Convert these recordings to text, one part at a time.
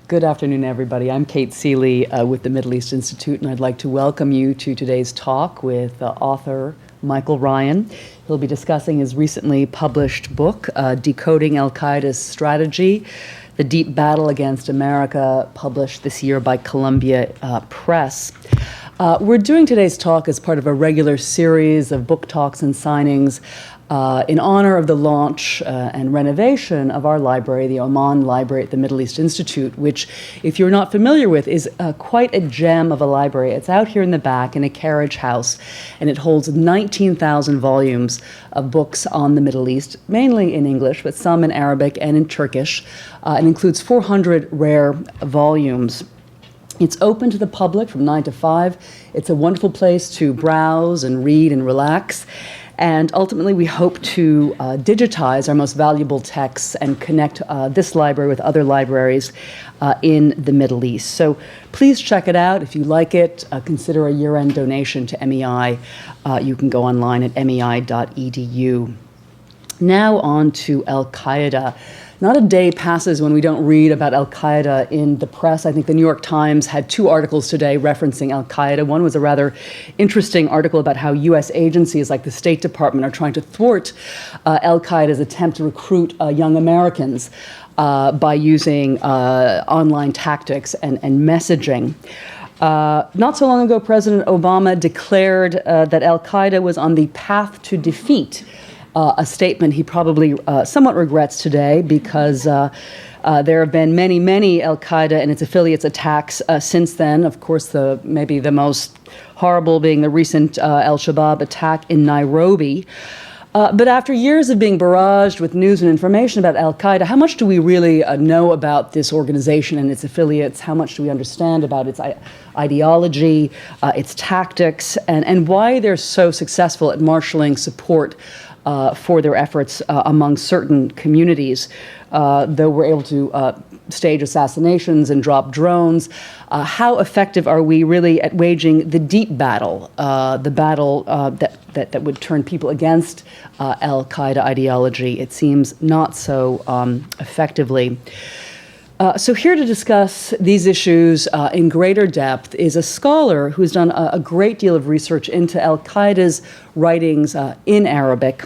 Good afternoon, everybody. I'm Kate Seeley with the Middle East Institute, and I'd like to welcome you to today's talk with author Michael Ryan. He'll be discussing his recently published book, Decoding Al-Qaeda's Strategy, The Deep Battle Against America, published this year by Columbia Press. We're doing today's talk as part of a regular series of book talks and signings in honor of the launch and renovation of our library, the Oman Library at the Middle East Institute, which, if you're not familiar with, is quite a gem of a library. It's out here in the back in a carriage house, and it holds 19,000 volumes of books on the Middle East, mainly in English, but some in Arabic and in Turkish. It includes 400 rare volumes. It's open to the public from 9 to 5. It's a wonderful place to browse and read and relax. And ultimately, we hope to digitize our most valuable texts and connect this library with other libraries in the Middle East. So please check it out. If you like it, consider a year-end donation to MEI. You can go online at mei.edu. Now on to Al-Qaeda. Not a day passes when we don't read about Al-Qaeda in the press. I think the New York Times had 2 articles today referencing Al-Qaeda. One was a rather interesting article about how U.S. agencies like the State Department are trying to thwart Al-Qaeda's attempt to recruit young Americans by using online tactics and messaging. Not so long ago, President Obama declared that Al-Qaeda was on the path to defeat. A statement he probably somewhat regrets today, because there have been many Al-Qaeda and its affiliates attacks since then. Of course, maybe the most horrible being the recent Al-Shabaab attack in Nairobi. But after years of being barraged with news and information about Al-Qaeda, how much do we really know about this organization and its affiliates? How much do we understand about its ideology, its tactics, and why they're so successful at marshaling support for their efforts among certain communities, though we're able to stage assassinations and drop drones? How effective are we really at waging the deep battle, the battle that would turn people against Al-Qaeda ideology? It seems not so effectively. So here to discuss these issues in greater depth is a scholar who's done a great deal of research into Al-Qaeda's writings in Arabic.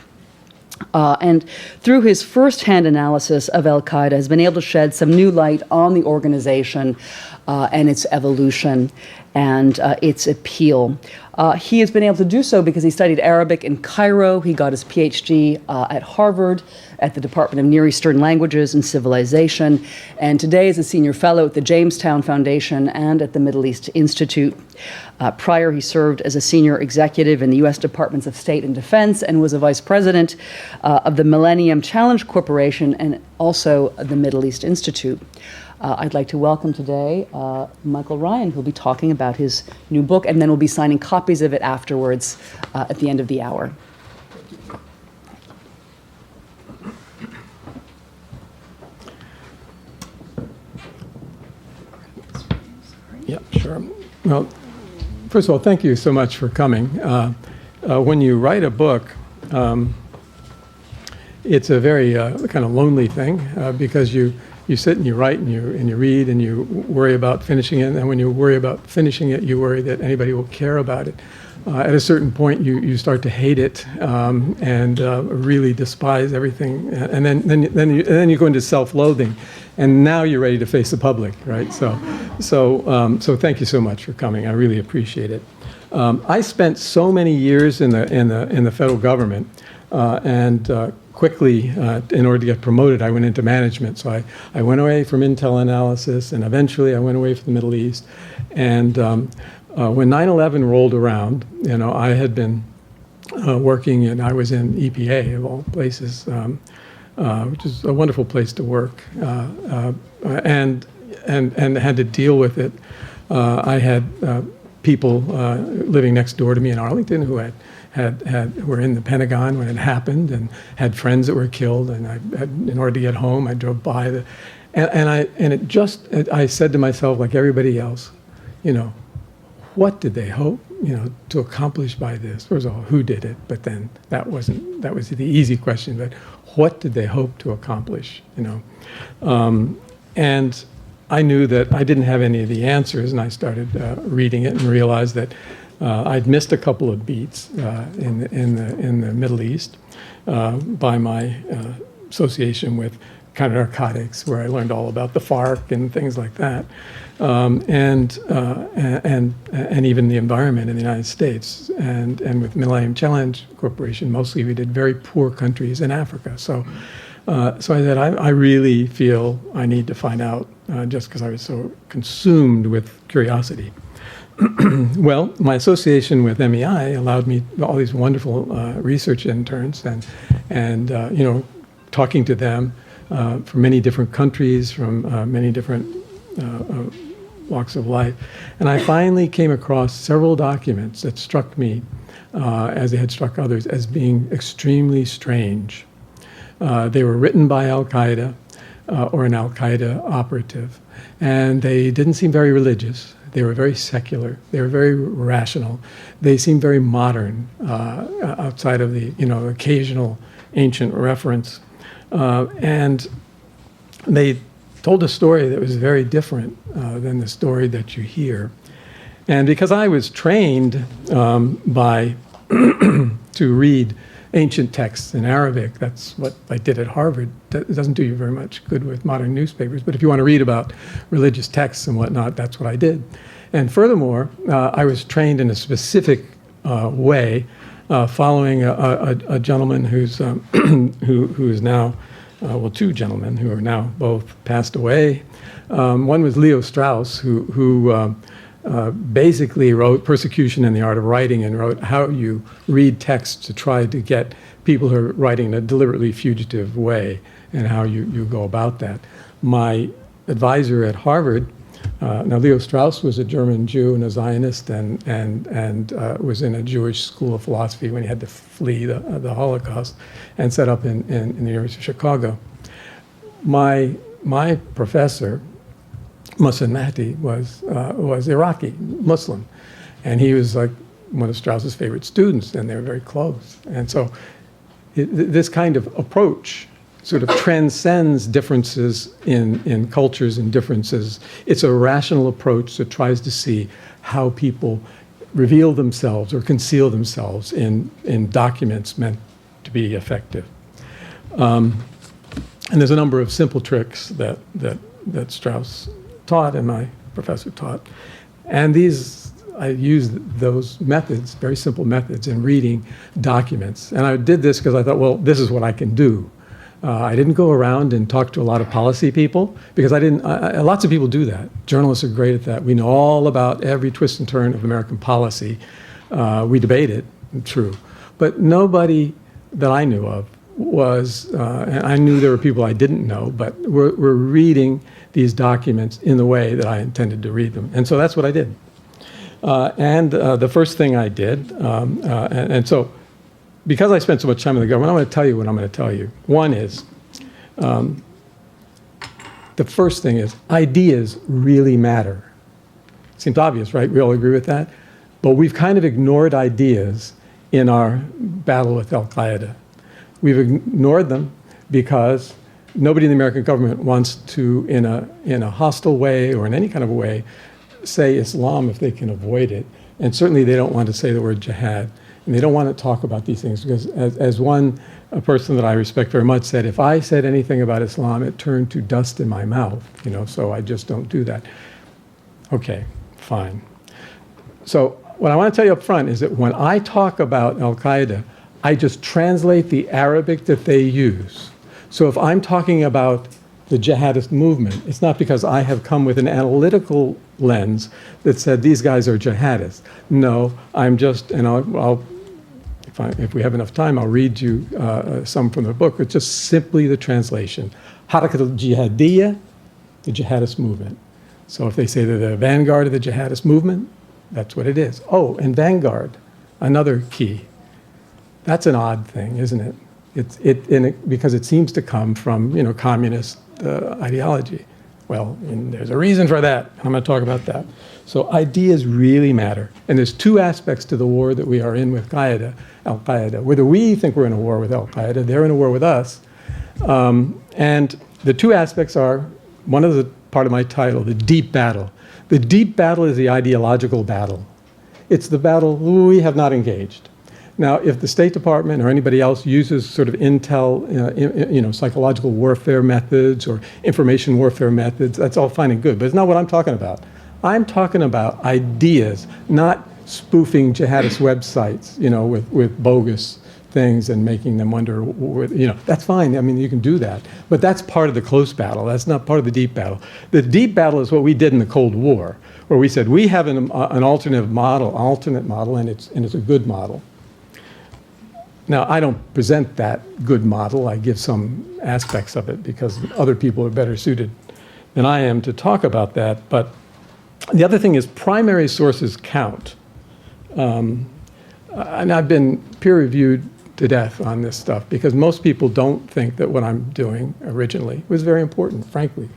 And through his first-hand analysis of Al-Qaeda, has been able to shed some new light on the organization and its evolution and its appeal. He has been able to do so because he studied Arabic in Cairo. He got his PhD at Harvard at the Department of Near Eastern Languages and Civilization, and today is a senior fellow at the Jamestown Foundation and at the Middle East Institute. Prior, he served as a senior executive in the U.S. Departments of State and Defense and was a vice president of the Millennium Challenge Corporation and also the Middle East Institute. I'd like to welcome today Michael Ryan, who'll be talking about his new book, and then we'll be signing copies of it afterwards at the end of the hour. Yeah, sure. Well, first of all, thank you so much for coming. When you write a book, it's a very kind of lonely thing because you sit and you write and you read and you worry about finishing it, and when you worry about finishing it, you worry that anybody will care about it. At a certain point, you start to hate it and really despise everything, and then you go into self-loathing, and now you're ready to face the public, right? So thank you so much for coming. I really appreciate it. I spent so many years in the federal government, and quickly, in order to get promoted, I went into management. So I went away from intel analysis, and eventually I went away from the Middle East. And when 9/11 rolled around, I had been working, and I was in EPA of all places, which is a wonderful place to work, and had to deal with it. I had people living next door to me in Arlington who were in the Pentagon when it happened, and had friends that were killed. And in order to get home, I drove by I said to myself, like everybody else, what did they hope, to accomplish by this? First of all, who did it? But then that was the easy question. But what did they hope to accomplish? And I knew that I didn't have any of the answers, and I started reading it and realized that I'd missed a couple of beats in the Middle East by my association with counter-narcotics, where I learned all about the FARC and things like that, and even the environment in the United States. And with Millennium Challenge Corporation, mostly we did very poor countries in Africa. So I said, I really feel I need to find out, just because I was so consumed with curiosity. Well, my association with MEI allowed me all these wonderful research interns, and talking to them from many different countries, from many different walks of life. And I finally came across several documents that struck me, as they had struck others, as being extremely strange. They were written by Al-Qaeda or an Al-Qaeda operative, and they didn't seem very religious. They were very secular. They were very rational. They seemed very modern, outside of the occasional ancient reference. And they told a story that was very different than the story that you hear. And because I was trained to read ancient texts in Arabic, that's what I did at Harvard. It doesn't do you very much good with modern newspapers, but if you want to read about religious texts and whatnot, that's what I did. And furthermore, I was trained in a specific way, following a gentleman who's who is now, two gentlemen who are now both passed away. One was Leo Strauss, who basically wrote Persecution and the Art of Writing, and wrote how you read texts to try to get people who are writing in a deliberately fugitive way, and how you go about that. My advisor at Harvard, now Leo Strauss was a German Jew and a Zionist, and was in a Jewish school of philosophy when he had to flee the Holocaust, and set up in the University of Chicago. My professor, Mohsen Mahdi, was Iraqi Muslim, and he was like one of Strauss's favorite students, and they were very close. And so this kind of approach sort of transcends differences in cultures and differences. It's a rational approach that tries to see how people reveal themselves or conceal themselves in documents meant to be effective. And there's a number of simple tricks that Strauss taught and my professor taught. And I used those methods, very simple methods, in reading documents. And I did this because I thought, well, this is what I can do. I didn't go around and talk to a lot of policy people, because lots of people do that. Journalists are great at that. We know all about every twist and turn of American policy. We debate it, true. But nobody that I knew of and I knew there were people I didn't know, but were reading these documents in the way that I intended to read them. And so that's what I did. The first thing I did, and so because I spent so much time in the government, I'm going to tell you what I'm going to tell you. One is, the first thing is, ideas really matter. Seems obvious, right? We all agree with that? But we've kind of ignored ideas in our battle with Al-Qaeda. We've ignored them because nobody in the American government wants to, in a hostile way or in any kind of a way, say Islam if they can avoid it. And certainly they don't want to say the word jihad. And they don't want to talk about these things because, as a person that I respect very much said, if I said anything about Islam, it turned to dust in my mouth, so I just don't do that. Okay, fine. So what I want to tell you up front is that when I talk about Al-Qaeda, I just translate the Arabic that they use. So if I'm talking about the jihadist movement, it's not because I have come with an analytical lens that said these guys are jihadists. No, I'm just, and if we have enough time, I'll read you some from the book. It's just simply the translation. Harakat al-Jihadiyya, the jihadist movement. So if they say they're the vanguard of the jihadist movement, that's what it is. Oh, and vanguard, another key. That's an odd thing, isn't it? Because it seems to come from communist ideology. Well, and there's a reason for that. I'm going to talk about that. So ideas really matter. And there's two aspects to the war that we are in with Al-Qaeda. Whether we think we're in a war with Al-Qaeda, they're in a war with us. And the two aspects are, one of the part of my title, the deep battle. The deep battle is the ideological battle. It's the battle we have not engaged. Now, if the State Department or anybody else uses sort of intel, psychological warfare methods or information warfare methods, that's all fine and good, but it's not what I'm talking about. I'm talking about ideas, not spoofing jihadist websites, with bogus things and making them wonder, that's fine. I mean, you can do that. But that's part of the close battle. That's not part of the deep battle. The deep battle is what we did in the Cold War, where we said we have an alternate model, and it's a good model. Now, I don't present that good model. I give some aspects of it because other people are better suited than I am to talk about that. But the other thing is primary sources count. And I've been peer-reviewed to death on this stuff because most people don't think that what I'm doing originally was very important, frankly,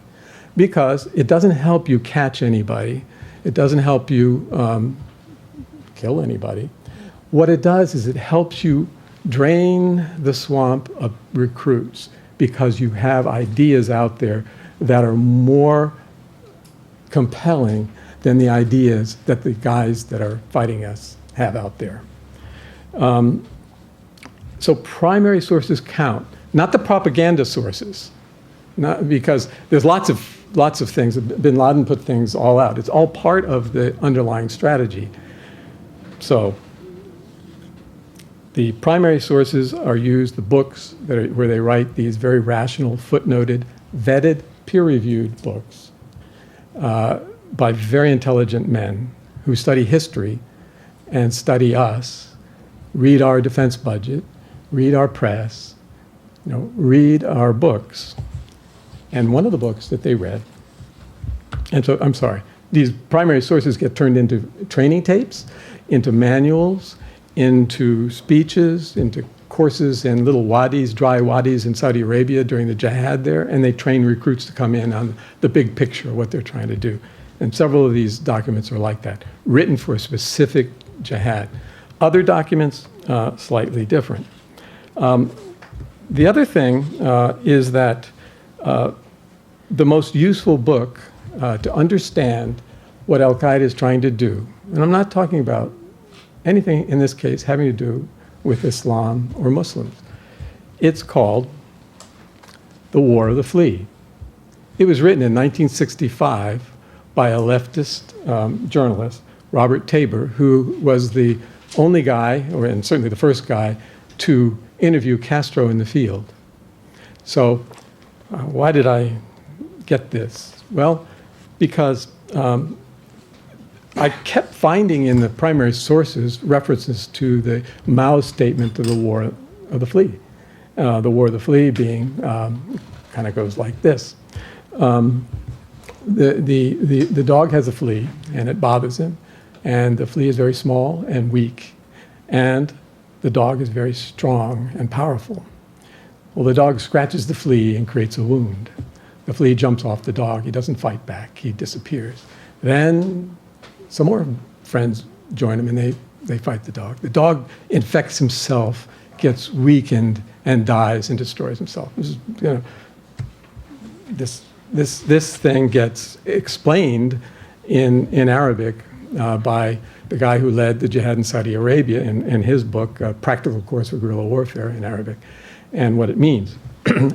because it doesn't help you catch anybody. It doesn't help you kill anybody. What it does is it helps you drain the swamp of recruits because you have ideas out there that are more compelling than the ideas that the guys that are fighting us have out there. So primary sources count, not the propaganda sources, because there's lots of things. Bin Laden put things all out. It's all part of the underlying strategy. So the primary sources are used, the books where they write these very rational, footnoted, vetted, peer-reviewed books by very intelligent men who study history and study us, read our defense budget, read our press, read our books. And one of the books that they read, and so, I'm sorry, these primary sources get turned into training tapes, into manuals, into speeches, into courses in little wadis, dry wadis in Saudi Arabia during the jihad there, and they train recruits to come in on the big picture of what they're trying to do. And several of these documents are like that, written for a specific jihad. Other documents, slightly different. The other thing is that the most useful book to understand what Al-Qaeda is trying to do, and I'm not talking about anything in this case having to do with Islam or Muslims. It's called The War of the Flea. It was written in 1965 by a leftist journalist, Robert Tabor, who was the only guy, and certainly the first guy, to interview Castro in the field. So why did I get this? Well, because I kept finding in the primary sources references to the Mao statement of the War of the Flea. The War of the Flea being, kind of goes like this. The dog has a flea, and it bothers him. And the flea is very small and weak. And the dog is very strong and powerful. Well, the dog scratches the flea and creates a wound. The flea jumps off the dog. He doesn't fight back. He disappears. Then some more friends join him, and they fight the dog. The dog infects himself, gets weakened, and dies and destroys himself. This thing gets explained in Arabic by the guy who led the jihad in Saudi Arabia in his book, Practical Course for Guerrilla Warfare in Arabic, and what it means.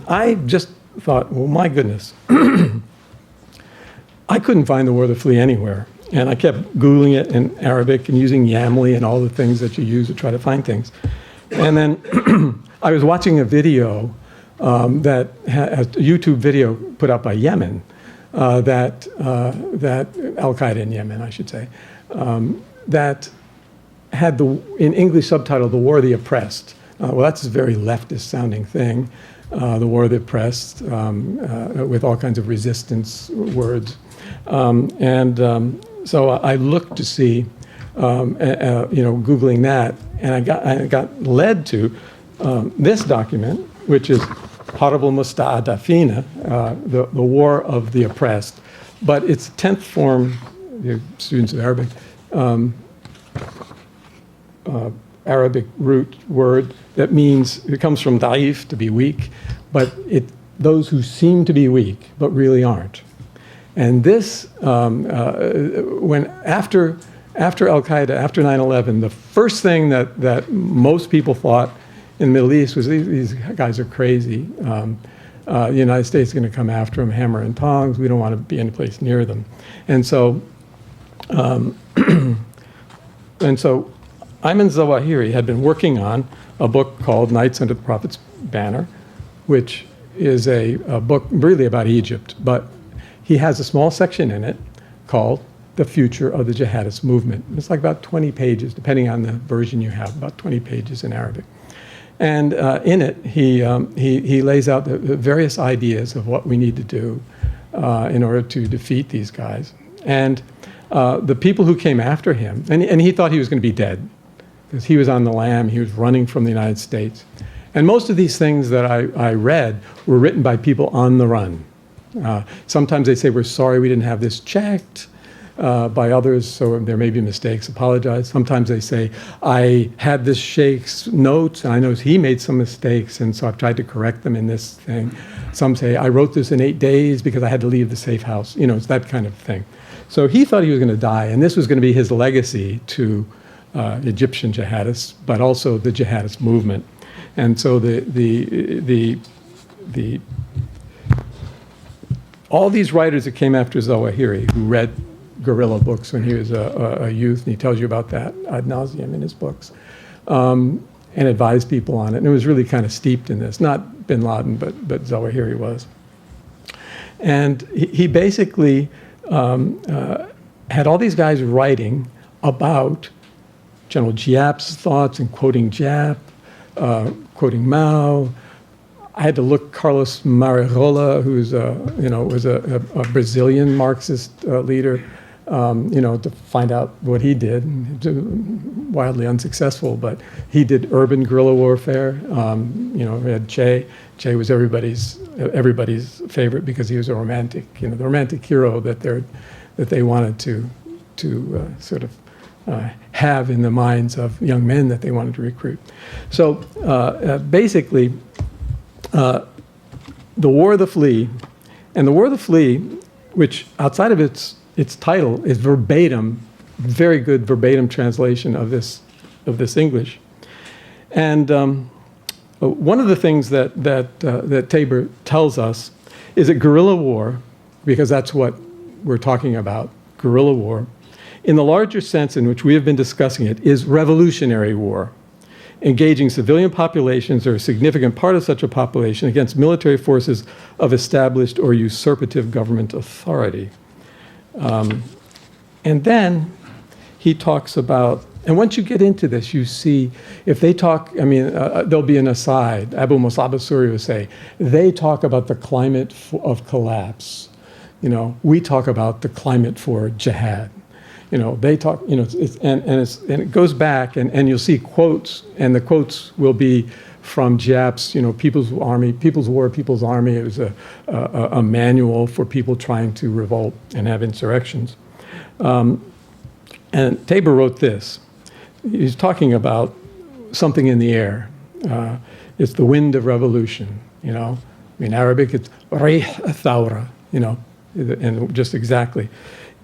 I just thought, well, my goodness. I couldn't find the War of the Flea anywhere. And I kept Googling it in Arabic and using Yamli and all the things that you use to try to find things. And then I was watching a video a YouTube video put out by Yemen, that Al-Qaeda in Yemen, I should say, that had in English subtitle, The War of the Oppressed. Well, that's a very leftist sounding thing, The War of the Oppressed, with all kinds of resistance words. So I looked to see, Googling that, and I got led to this document, which is Harb al-Musta'adafina, the War of the Oppressed. But it's 10th form, students of Arabic root word that means, it comes from da'if, to be weak, but those who seem to be weak but really aren't. And this, when after Al-Qaeda, after 9/11, the first thing that most people thought in the Middle East was these guys are crazy. The United States is going to come after them, hammer and tongs. We don't want to be any place near them. And so, and so Ayman Zawahiri had been working on a book called Nights Under the Prophet's Banner, which is a book really about Egypt, but he has a small section in it called The Future of the Jihadist Movement. It's like about 20 pages, depending on the version you have, about 20 pages in Arabic. And in it, he lays out the various ideas of what we need to do in order to defeat these guys. And the people who came after him, and he thought he was going to be dead, because he was on the lam, he was running from the United States. And most of these things that I read were written by people on the run. Sometimes they say, we're sorry we didn't have this checked by others, so there may be mistakes, apologize. Sometimes they say, I had this sheikh's notes, and I noticed he made some mistakes, and so I've tried to correct them in this thing. Some say, I wrote this in 8 days because I had to leave the safe house. You know, it's that kind of thing. So he thought he was going to die, and this was going to be his legacy to Egyptian jihadists, but also the jihadist movement. And so all these writers that came after Zawahiri, who read guerrilla books when he was a youth, and he tells you about that ad nauseum in his books, and advised people on it. And it was really kind of steeped in this, not bin Laden, but Zawahiri was. And he basically had all these guys writing about General Giap's thoughts and quoting Giap, quoting Mao. I had to look Carlos Marirola, who's was a Brazilian Marxist leader, to find out what he did. Wildly unsuccessful, but he did urban guerrilla warfare. We had Che. Che was everybody's favorite because he was a romantic, the romantic hero that they wanted to sort of have in the minds of young men that they wanted to recruit. So basically, the War of the Flea, and the War of the Flea, which outside of its title is verbatim, very good verbatim translation of this English. And one of the things that Tabor tells us is that guerrilla war, because that's what we're talking about, guerrilla war, in the larger sense in which we have been discussing it, is revolutionary war, engaging civilian populations or a significant part of such a population against military forces of established or usurpative government authority. And then he talks about, and once you get into this, you see, if they talk, there'll be an aside. Abu Musab al-Suri would say, they talk about the climate of collapse. We talk about the climate for jihad. They talk, and it goes back, and you'll see quotes, and the quotes will be from Giap's, People's War, People's Army. It was a manual for people trying to revolt and have insurrections. And Tabor wrote this. He's talking about something in the air. It's the wind of revolution, In Arabic, it's rih thawra, and just exactly.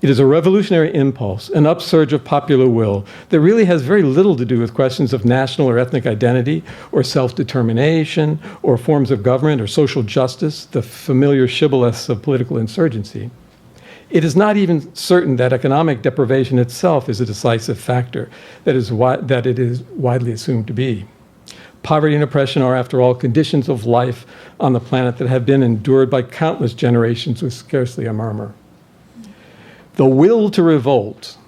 It is a revolutionary impulse, an upsurge of popular will that really has very little to do with questions of national or ethnic identity or self-determination or forms of government or social justice, the familiar shibboleths of political insurgency. It is not even certain that economic deprivation itself is a decisive factor that it is widely assumed to be. Poverty and oppression are, after all, conditions of life on the planet that have been endured by countless generations with scarcely a murmur. The will to revolt,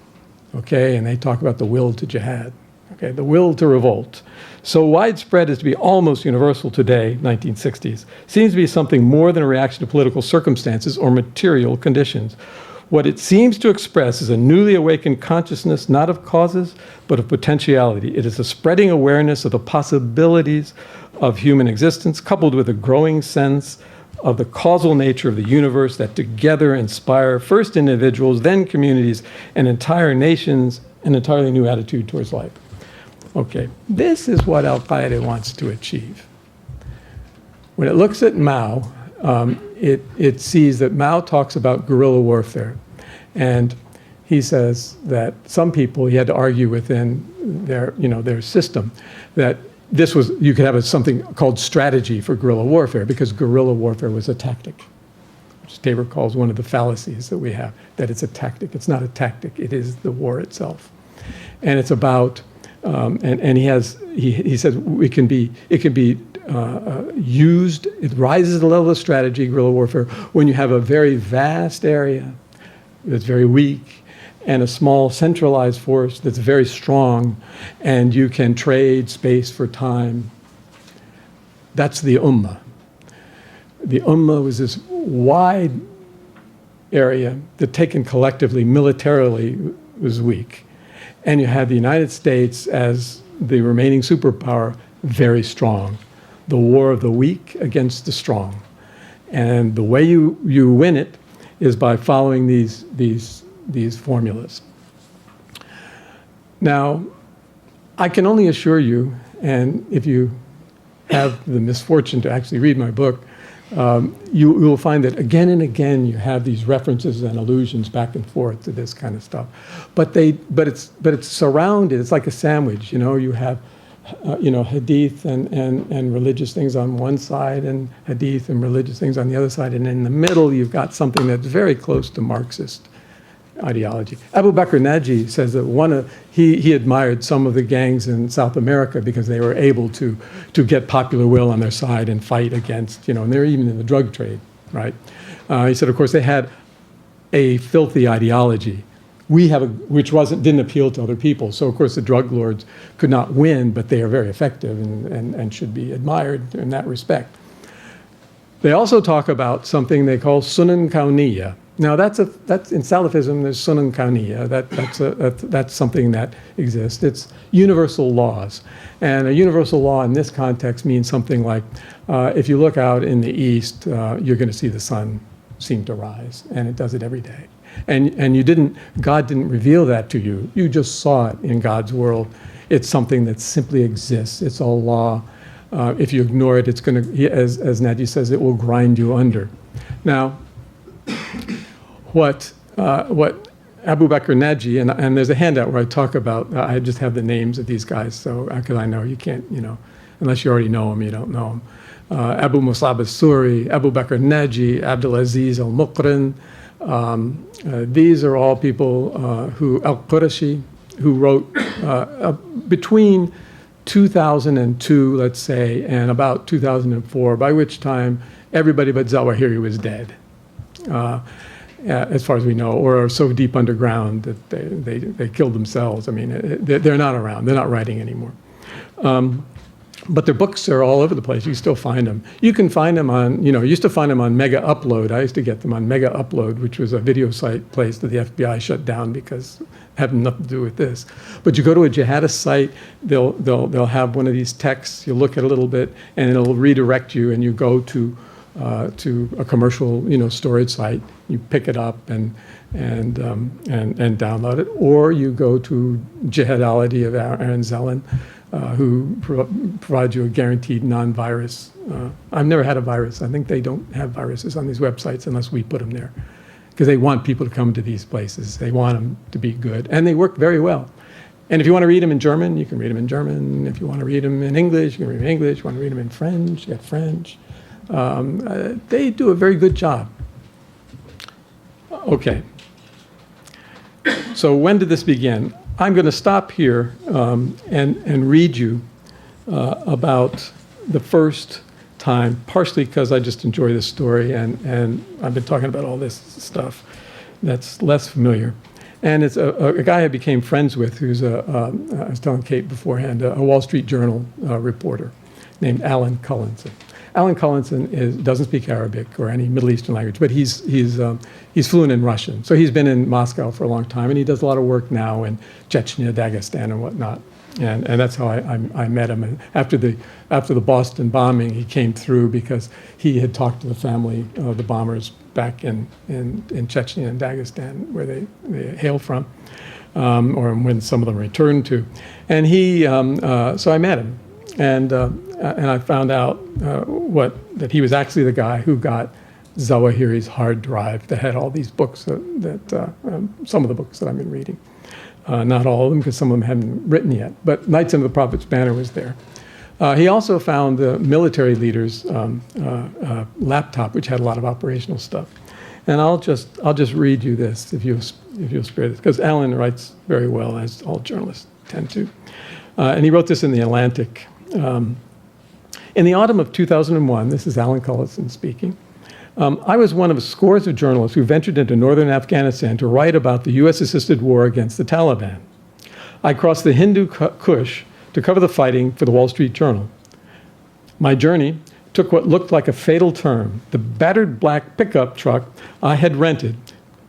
okay, and they talk about the will to jihad, okay, the will to revolt, so widespread as to be almost universal today, 1960s, seems to be something more than a reaction to political circumstances or material conditions. What it seems to express is a newly awakened consciousness, not of causes, but of potentiality. It is a spreading awareness of the possibilities of human existence, coupled with a growing sense of the causal nature of the universe that together inspire first individuals, then communities, and entire nations, an entirely new attitude towards life. Okay, this is what Al-Qaeda wants to achieve. When it looks at Mao it sees that Mao talks about guerrilla warfare, and he says that some people, he had to argue within their system, that this was, you could have something called strategy for guerrilla warfare, because guerrilla warfare was a tactic, which Tabor calls one of the fallacies that we have, that it's a tactic. It's not a tactic, it is the war itself. And it's about, and he says it can be used, it rises to the level of strategy, guerrilla warfare, when you have a very vast area that's very weak, and a small centralized force that's very strong, and you can trade space for time. That's the Ummah. The Ummah was this wide area that, taken collectively, militarily, was weak. And you had the United States as the remaining superpower, very strong. The war of the weak against the strong. And the way you win it is by following these formulas. Now, I can only assure you, and if you have the misfortune to actually read my book, you will find that again and again you have these references and allusions back and forth to this kind of stuff. But it's surrounded. It's like a sandwich. You have hadith and religious things on one side, and hadith and religious things on the other side, and in the middle you've got something that's very close to Marxist ideology. Abu Bakr Naji says that he admired some of the gangs in South America because they were able to get popular will on their side and fight against, and they're even in the drug trade, right? He said, of course, they had a filthy ideology. Which didn't appeal to other people. So, of course, the drug lords could not win, but they are very effective and should be admired in that respect. They also talk about something they call Sunan Kauniyya. Now, that's in Salafism, there's Sunan Kauniyya. That's something that exists. It's universal laws. And a universal law in this context means something like, if you look out in the east, you're going to see the sun seem to rise, and it does it every day. And God didn't reveal that to you. You just saw it in God's world. It's something that simply exists. It's all law. If you ignore it, it's going to, as Naji says, it will grind you under. Now, what Abu Bakr Naji, and there's a handout where I talk about, I just have the names of these guys, so because I know you can't, unless you already know them, you don't know them. Abu Musab al-Suri, Abu Bakr Naji, Abdulaziz al-Muqrin. These are all people Al-Qurashi, who wrote between 2002, let's say, and about 2004, by which time everybody but Zawahiri was dead, as far as we know, or are so deep underground that they killed themselves. I mean, they're not around. They're not writing anymore. But their books are all over the place. You still find them. You can find them on, you used to find them on Mega Upload. I used to get them on Mega Upload, which was a video site place that the FBI shut down because it had nothing to do with this. But you go to a jihadist site, they'll have one of these texts. You look at it a little bit, and it'll redirect you, and you go to a commercial, storage site. You pick it up and download it, or you go to Jihadality of Aaron Zelen, who provides you a guaranteed non-virus. I've never had a virus. I think they don't have viruses on these websites unless we put them there, because they want people to come to these places. They want them to be good, and they work very well. And if you want to read them in German, you can read them in German. If you want to read them in English, you can read them in English. You want to read them in French, you got French. They do a very good job. Okay. So when did this begin? I'm going to stop here and read you about the first time, partially because I just enjoy this story, and I've been talking about all this stuff that's less familiar. And it's a guy I became friends with who's, I was telling Kate beforehand, a Wall Street Journal reporter named Alan Cullinson. Alan Cullinson doesn't speak Arabic or any Middle Eastern language, but he's fluent in Russian. So he's been in Moscow for a long time, and he does a lot of work now in Chechnya, Dagestan, and whatnot. And that's how I met him. And after the Boston bombing, he came through because he had talked to the family of the bombers back in Chechnya and Dagestan, where they hail from, or when some of them returned to. And so I met him. I found out that he was actually the guy who got Zawahiri's hard drive that had all these books some of the books that I've been reading. Not all of them, because some of them hadn't written yet. But Knights Under the Prophet's Banner was there. He also found the military leader's laptop, which had a lot of operational stuff. And I'll just read you this, if you'll spare this, because Alan writes very well, as all journalists tend to. And he wrote this in The Atlantic. In the autumn of 2001, this is Alan Cullison speaking, I was one of scores of journalists who ventured into northern Afghanistan to write about the U.S.-assisted war against the Taliban. I crossed the Hindu Kush to cover the fighting for the Wall Street Journal. My journey took what looked like a fatal turn. The battered black pickup truck I had rented,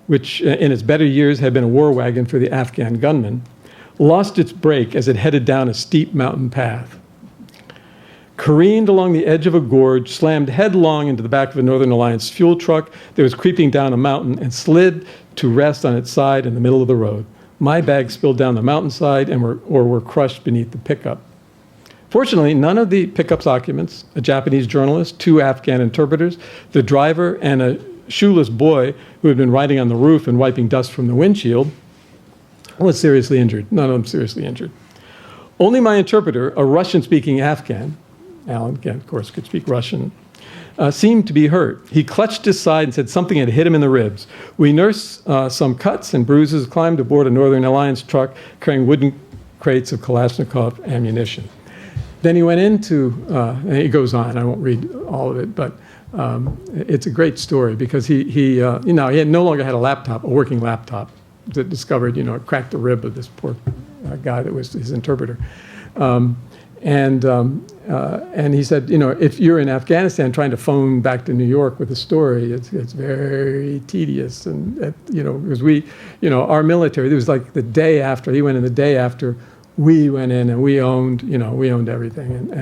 which in its better years had been a war wagon for the Afghan gunmen, lost its brake as it headed down a steep mountain path. Careened along the edge of a gorge, slammed headlong into the back of a Northern Alliance fuel truck that was creeping down a mountain, and slid to rest on its side in the middle of the road. My bags spilled down the mountainside or were crushed beneath the pickup. Fortunately, none of the pickup's occupants, a Japanese journalist, 2 Afghan interpreters, the driver, and a shoeless boy who had been riding on the roof and wiping dust from the windshield, was seriously injured. None of them seriously injured. Only my interpreter, a Russian-speaking Afghan, Alan, again, of course, could speak Russian, seemed to be hurt. He clutched his side and said something had hit him in the ribs. We nursed some cuts and bruises, climbed aboard a Northern Alliance truck carrying wooden crates of Kalashnikov ammunition. Then he went into, and he goes on, I won't read all of it, but it's a great story because he no longer had a working laptop that discovered, it cracked the rib of this poor guy that was his interpreter. And he said, if you're in Afghanistan trying to phone back to New York with a story, it's very tedious. And, because our military, it was like the day after, he went in the day after we went in and we owned everything.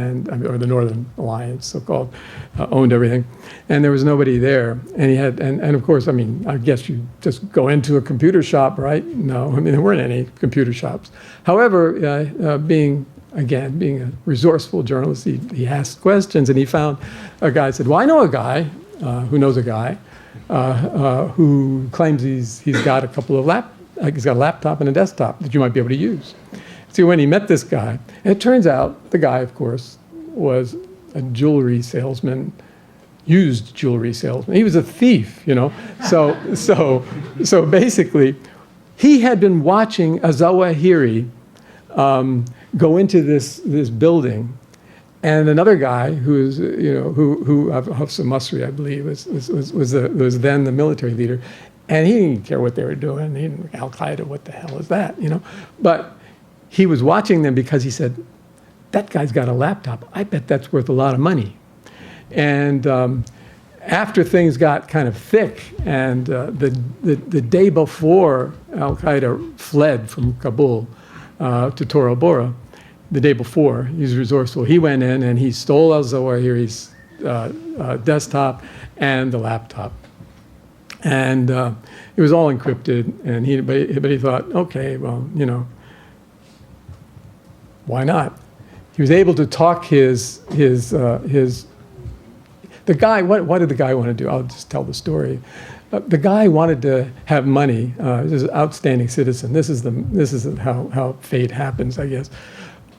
Or the Northern Alliance, so-called, owned everything. And there was nobody there. And of course, I guess you just go into a computer shop, right? No, there weren't any computer shops. However, being a resourceful journalist, he asked questions, and he found a guy. Said, "Well, I know a guy who knows a guy who claims he's got a couple of he's got a laptop and a desktop that you might be able to use." So when he met this guy, and it turns out the guy, of course, was a jewelry salesman, used jewelry salesman. He was a thief, So basically, he had been watching a Zawahiri go into this building, and another guy who Hafsa Masri, I believe, was then the military leader, and he didn't care what they were doing. He didn't, Al Qaeda, what the hell is that, But he was watching them because he said, that guy's got a laptop. I bet that's worth a lot of money. And after things got kind of thick, and the day before Al Qaeda fled from Kabul to Tora Bora, the day before, he's resourceful. He went in and he stole al-Zawahiri's desktop and the laptop. And it was all encrypted, but he thought, okay, well, why not? He was able to talk the guy, what did the guy want to do? I'll just tell the story. The guy wanted to have money. He was an outstanding citizen. This is how fate happens, I guess.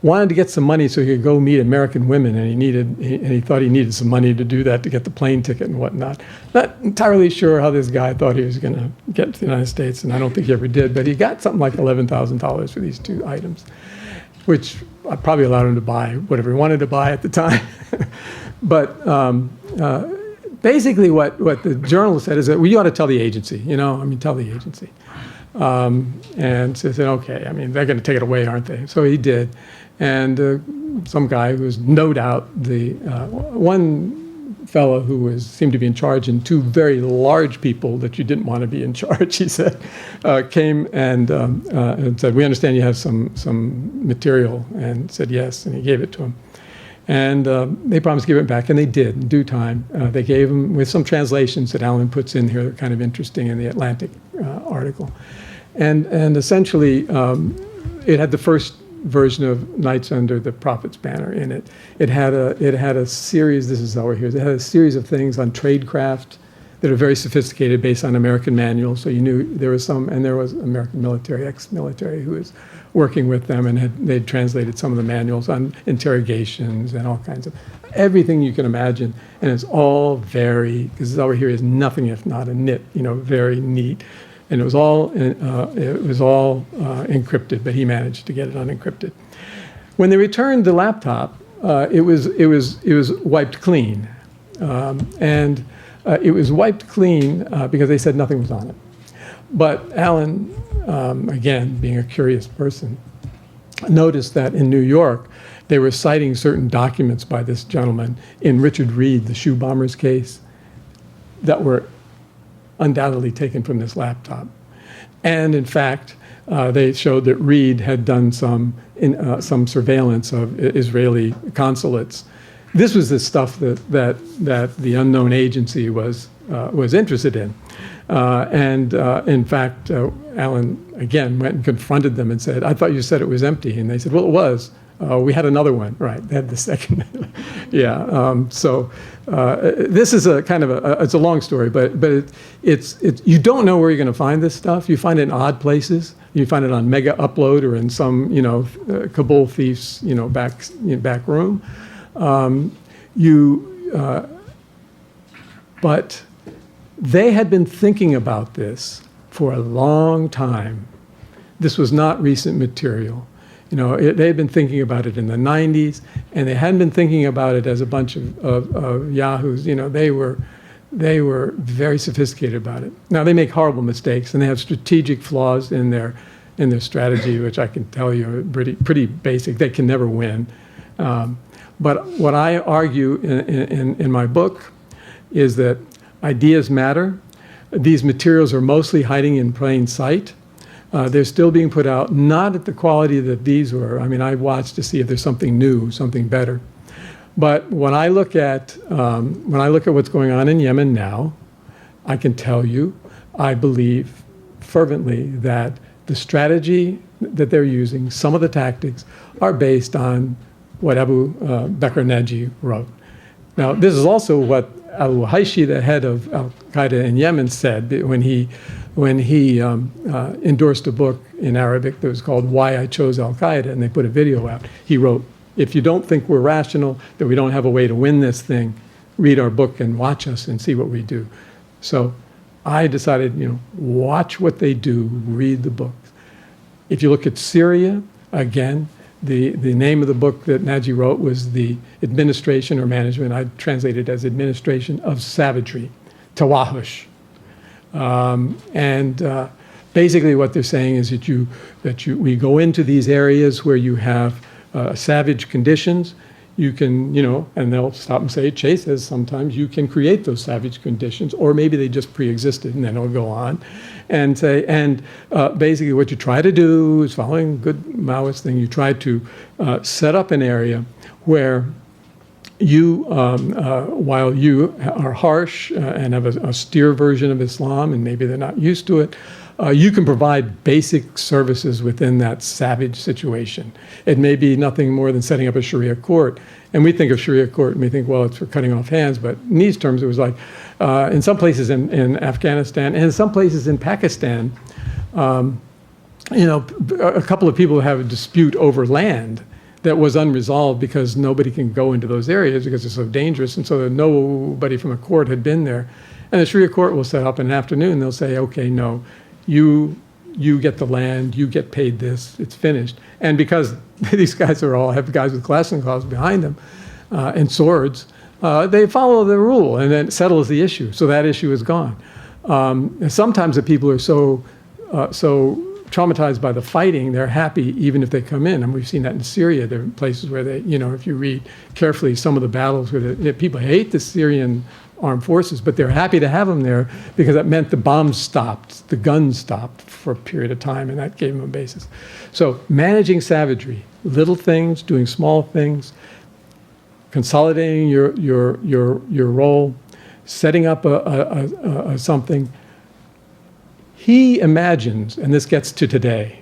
Wanted to get some money so he could go meet American women, and he thought he needed some money to do that, to get the plane ticket and whatnot. Not entirely sure how this guy thought he was going to get to the United States, and I don't think he ever did, but he got something like $11,000 for these 2 items, which I probably allowed him to buy whatever he wanted to buy at the time. But basically what the journalist said is that, well, you ought to tell the agency, tell the agency. And so they said, okay, they're going to take it away, aren't they? So he did. And some guy who was no doubt one fellow who seemed to be in charge, and 2 very large people that you didn't want to be in charge, he said, came and said, we understand you have some material, and said yes, and he gave it to him. And they promised to give it back, and they did in due time. They gave him, with some translations that Alan puts in here that are kind of interesting in the Atlantic article. And essentially, it had the first version of Knights Under the Prophet's Banner in it. It had a series. This is how we're here. It had a series of things on tradecraft that are very sophisticated, based on American manuals. So you knew there was some, and there was American military, ex-military, who was working with them, and they'd translated some of the manuals on interrogations and all kinds of everything you can imagine. And it's all very, because over here is nothing if not a nit, very neat. And it was all encrypted, but he managed to get it unencrypted. When they returned the laptop, it was wiped clean, and it was wiped clean because they said nothing was on it. But Alan, again, being a curious person, noticed that in New York, they were citing certain documents by this gentleman in Richard Reed, the shoe bombers case, that were undoubtedly taken from this laptop. And in fact, they showed that Reed had done some surveillance of Israeli consulates. This was the stuff that the unknown agency was interested in. In fact, Alan, again, went and confronted them and said, "I thought you said it was empty." And they said, "Well, it was. We had another one." Right, they had the second. Yeah, this is a kind of it's a long story, but it's you don't know where you're going to find this stuff. You find it in odd places. You find it on Mega Upload or in some, Kabul thief's, back room. But they had been thinking about this for a long time. This was not recent material. They had been thinking about it in the 90s, and they hadn't been thinking about it as a bunch of yahoos. They were very sophisticated about it. Now, they make horrible mistakes, and they have strategic flaws in their strategy, which I can tell you are pretty basic. They can never win. But what I argue in my book is that ideas matter. These materials are mostly hiding in plain sight. They're still being put out, not at the quality that these were. I mean, I watched to see if there's something new, something better. But when I look at what's going on in Yemen now, I can tell you, I believe fervently that the strategy that they're using, some of the tactics, are based on what Abu Bakr Naji wrote. Now, this is also what al-Wahayshi, the head of al-Qaeda in Yemen, said when he endorsed a book in Arabic that was called Why I Chose Al-Qaeda, and they put a video out. He wrote, "If you don't think we're rational, that we don't have a way to win this thing, read our book and watch us and see what we do." So I decided, watch what they do, read the books. If you look at Syria, again, the name of the book that Naji wrote was The Administration or Management, I translated as Administration of Savagery, Tawahush. Basically what they're saying is that we go into these areas where you have savage conditions. You can, and they'll stop and say, Chase says sometimes you can create those savage conditions, or maybe they just pre-existed, and then it'll go on and say, basically what you try to do is, following good Maoist thing, you try to set up an area where you, while you are harsh and have a austere version of Islam, and maybe they're not used to it, you can provide basic services within that savage situation. It may be nothing more than setting up a Sharia court. And we think of Sharia court and we think, well, it's for cutting off hands. But in these terms, it was like, in some places in Afghanistan and in some places in Pakistan, a couple of people have a dispute over land that was unresolved because nobody can go into those areas because it's so dangerous. And so nobody from a court had been there. And the Sharia court will set up in an afternoon. They'll say, okay, no, you get the land, you get paid this, it's finished. And because these guys have guys with Kalashnikovs behind them and swords, they follow the rule, and then it settles the issue. So that issue is gone. And sometimes the people are so traumatized by the fighting, they're happy even if they come in. And we've seen that in Syria. There are places where they, if you read carefully some of the battles where people hate the Syrian armed forces, but they're happy to have them there because that meant the bombs stopped, the guns stopped for a period of time, and that gave them a basis. So managing savagery, little things, doing small things, consolidating your role, setting up a something. He imagines, and this gets to today,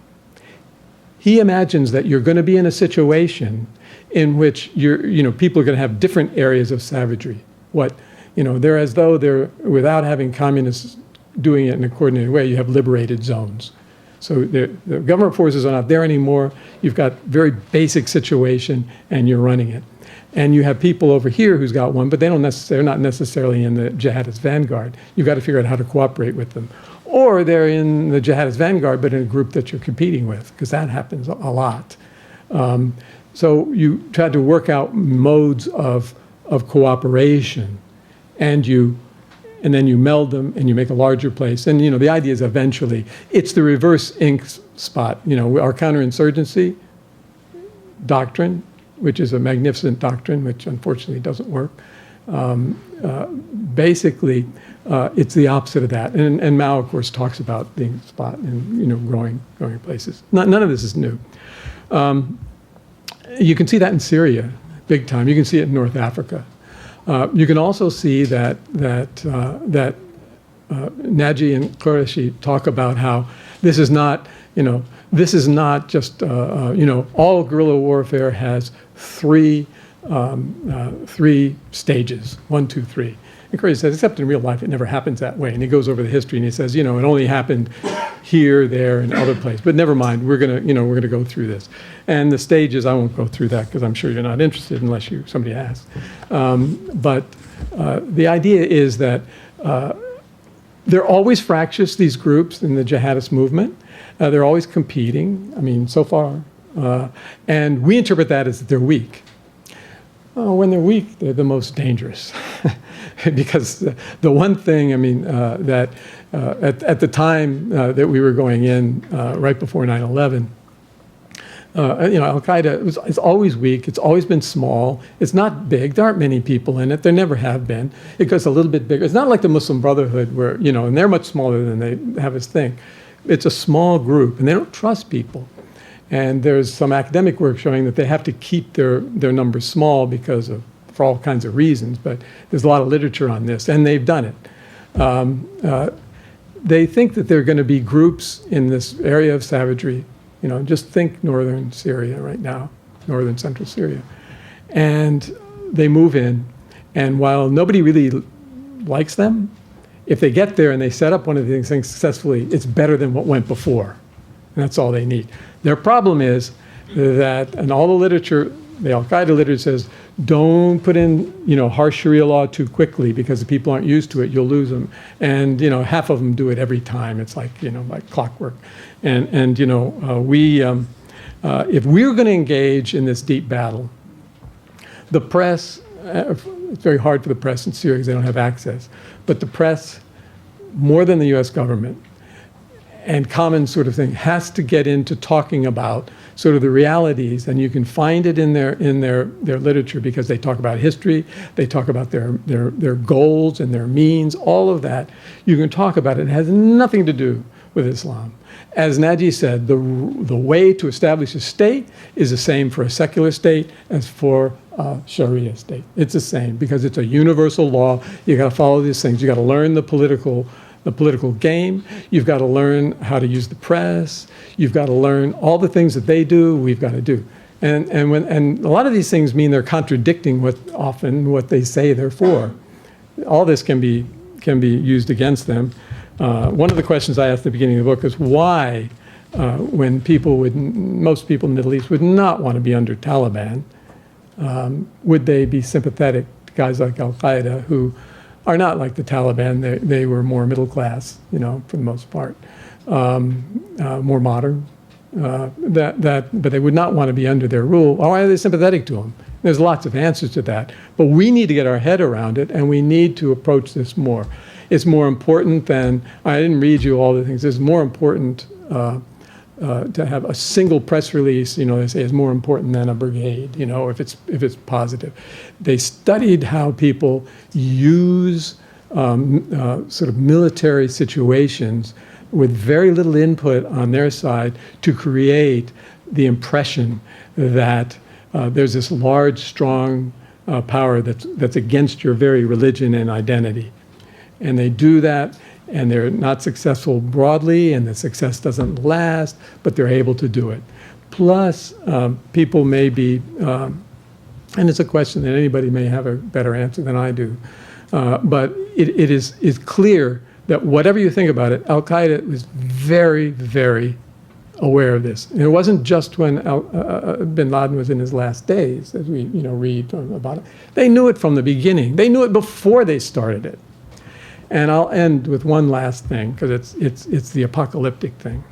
he imagines that you're going to be in a situation in which people are going to have different areas of savagery. They're as though they're, without having communists doing it in a coordinated way, you have liberated zones. So the government forces are not there anymore. You've got very basic situation, and you're running it. And you have people over here who's got one, but they're not necessarily in the jihadist vanguard. You've got to figure out how to cooperate with them. Or they're in the jihadist vanguard, but in a group that you're competing with, because that happens a lot. So you try to work out modes of cooperation, and then you meld them and you make a larger place. And the idea is eventually it's the reverse ink spot. Our counterinsurgency doctrine, which is a magnificent doctrine, which unfortunately doesn't work. Basically, it's the opposite of that. And Mao, of course, talks about being a spot and growing places. None of this is new. You can see that in Syria, big time. You can see it in North Africa. You can also see that Nagy and Qureshi talk about how this is not just all guerrilla warfare has three stages, 1, 2, 3. And Qureshi says, except in real life, it never happens that way. And he goes over the history and he says, it only happened here, there, and other places. But never mind, we're gonna go through this. And the stages, I won't go through that because I'm sure you're not interested unless somebody asks. But the idea is that they're always fractious, these groups in the jihadist movement. They're always competing, so far. And we interpret that as that they're weak. When they're weak, they're the most dangerous. Because the one thing, that at the time that we were going in, right before 9/11, Al-Qaeda is always weak. It's always been small. It's not big. There aren't many people in it. There never have been. It goes a little bit bigger. It's not like the Muslim Brotherhood where, and they're much smaller than they have as thing. It's a small group, and they don't trust people. And there's some academic work showing that they have to keep their numbers small for all kinds of reasons, but there's a lot of literature on this, and they've done it. They think that there are going to be groups in this area of savagery. Just think northern Syria right now, northern central Syria. And they move in, and while nobody really likes them, if they get there and they set up one of these things successfully, it's better than what went before. And that's all they need. Their problem is that, and all the literature, the Al-Qaeda literature says, don't put in, harsh Sharia law too quickly because the people aren't used to it, you'll lose them. And, half of them do it every time. It's like, like clockwork. And if we're going to engage in this deep battle, the press, it's very hard for the press in Syria because they don't have access, but the press, more than the US government, and common sort of thing, has to get into talking about sort of the realities, and you can find it in their literature because they talk about history, they talk about their goals and their means, all of that. You can talk about it. It has nothing to do with Islam. As Nagy said, the way to establish a state is the same for a secular state as for a Sharia state. It's the same because it's a universal law. You got to follow these things. You got to learn the political game. You've got to learn how to use the press. You've got to learn all the things that they do, we've got to do. And a lot of these things mean they're contradicting what they say they're for. All this can be used against them. One of the questions I asked at the beginning of the book is why, when most people in the Middle East would not want to be under Taliban, would they be sympathetic to guys like Al-Qaeda who are not like the Taliban? They were more middle class, for the most part, more modern. But they would not want to be under their rule. Why are they sympathetic to them? There's lots of answers to that. But we need to get our head around it, and we need to approach this more. It's more important than, I didn't read you all the things, it's more important to have a single press release, they say is more important than a brigade, if it's positive. They studied how people use sort of military situations with very little input on their side to create the impression that there's this large, strong power that's against your very religion and identity. And they do that, and they're not successful broadly, and the success doesn't last, but they're able to do it. Plus, people may be, and it's a question that anybody may have a better answer than I do, but it is clear that whatever you think about it, Al-Qaeda was very, very aware of this. And it wasn't just when bin Laden was in his last days, as we read about it. They knew it from the beginning. They knew it before they started it. And I'll end with one last thing, because it's the apocalyptic thing.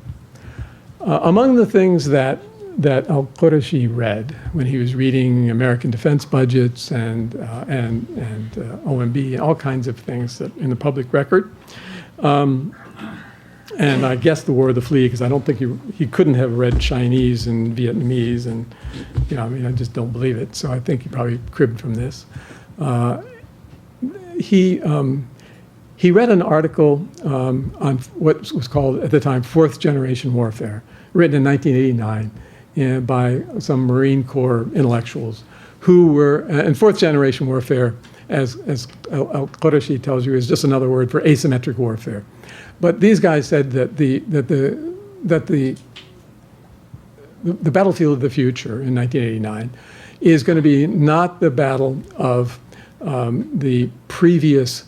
Among the things that al-Qurashi read when he was reading American defense budgets and OMB and all kinds of things that in the public record, and I guess the War of the Flea, because I don't think he couldn't have read Chinese and Vietnamese, and I just don't believe it. So I think he probably cribbed from this. He read an article on what was called at the time fourth generation warfare, written in 1989 by some Marine Corps intellectuals who were, and fourth generation warfare, as al-Qurashi tells you, is just another word for asymmetric warfare. But these guys said that the battlefield of the future in 1989 is going to be not the battle of the previous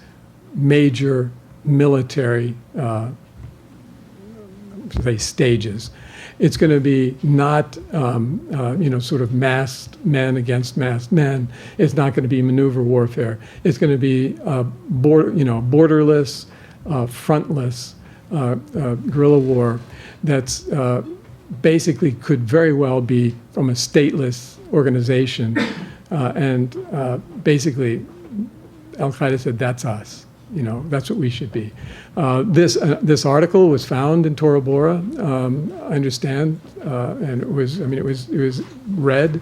major military stages. It's going to be not, sort of masked men against masked men. It's not going to be maneuver warfare. It's going to be borderless, frontless guerrilla war that's basically could very well be from a stateless organization. Basically, Al-Qaeda said, that's us. That's what we should be. This article was found in Tora Bora, I understand, and it was read,